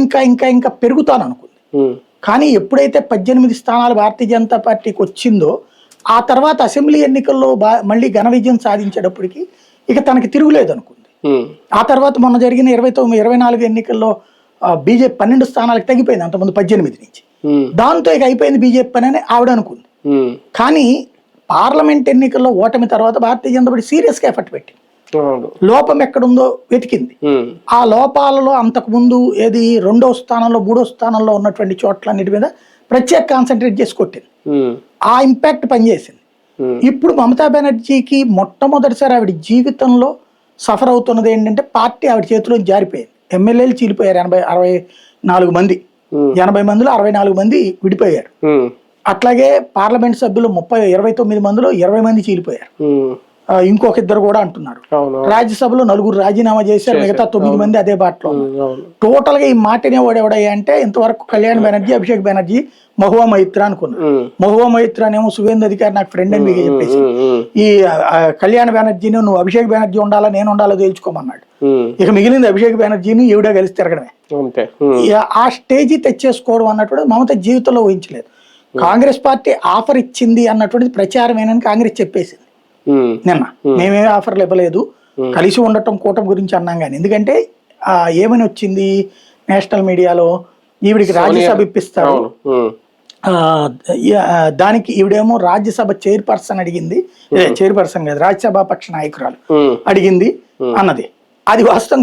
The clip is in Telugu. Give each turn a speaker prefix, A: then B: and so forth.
A: ఇంకా ఇంకా ఇంకా పెరుగుతాను అనుకుంది. కానీ ఎప్పుడైతే 18 స్థానాలు భారతీయ జనతా పార్టీకి వచ్చిందో ఆ తర్వాత అసెంబ్లీ ఎన్నికల్లో మళ్ళీ ఘన విజయం సాధించేటప్పటికి ఇక తనకి తిరుగులేదు అనుకుంది. ఆ తర్వాత మొన్న జరిగిన 24 ఎన్నికల్లో బీజేపీ 12 స్థానాలకు తగ్గిపోయింది, అంతకుముందు 18 నుంచి. దాంతో ఇక అయిపోయింది బీజేపీ పని అని ఆవిడ అనుకుంది. కానీ పార్లమెంట్ ఎన్నికల్లో ఓటమి తర్వాత భారతీయ జనతా పార్టీ సీరియస్ గా ఎఫర్ట్ పెట్టింది, లోపం ఎక్కడుందో వెతికింది. ఆ లోపాలలో అంతకు ముందు ఏది 2వ స్థానంలో 3వ స్థానంలో ఉన్నటువంటి చోట్లన్నిటి మీద ప్రత్యేక కాన్సన్ట్రేట్ చేసి కొట్టింది. ఆ ఇంపాక్ట్ పనిచేసింది. ఇప్పుడు మమతా బెనర్జీకి మొట్టమొదటిసారి ఆవిడ జీవితంలో సఫర్ అవుతున్నది ఏంటంటే పార్టీ ఆవిడ చేతిలో జారిపోయింది. ఎమ్మెల్యేలు చీలిపోయారు 64 మంది, 80 మందిలో 64 మంది విడిపోయారు. అట్లాగే పార్లమెంట్ సభ్యులు 29 మందిలో 20 మంది చీలిపోయారు. ఇంకొక ఇద్దరు కూడా అంటున్నారు. రాజ్యసభలో 4 రాజీనామా చేశారు, మిగతా 9 మంది అదే బాటలో. టోటల్ గా ఈ మాటనే ఓడేవడయ్యా అంటే ఇంతవరకు కళ్యాణ్ బెనర్జీ, అభిషేక్ బెనర్జీ, మహువా మైత్రా అనుకున్నారు. మహువా మైత్రానేమో సువేందు అధికారి నాకు ఫ్రెండ్ అని మీకు చెప్పేసి ఈ కళ్యాణ్ బెనర్జీని నువ్వు అభిషేక్ బెనర్జీ ఉండాలా నేను ఉండాలో తేల్చుకోమన్నాడు. ఇక మిగిలింది అభిషేక్ బెనర్జీని ఈవిడ కలిసి తిరగడమే. ఆ స్టేజీ తెచ్చేసుకోవడం అన్నటువంటి మమత జీవితంలో ఊహించలేదు. కాంగ్రెస్ పార్టీ ఆఫర్ ఇచ్చింది అన్నటువంటిది ప్రచారమేనని కాంగ్రెస్ చెప్పేసింది నిన్న. మేమేమి ఆఫర్లు ఇవ్వలేదు, కలిసి ఉండటం కూటమి గురించి అన్నాం. కానీ ఎందుకంటే ఏమని వచ్చింది నేషనల్ మీడియాలో, ఈవిడికి రాజ్యసభ ఇప్పిస్తారు, దానికి ఈవిడేమో రాజ్యసభ చైర్పర్సన్ అడిగింది, చైర్పర్సన్ కాదు రాజ్యసభ పక్ష నాయకురాలు అడిగింది అన్నది. అది వాస్తవం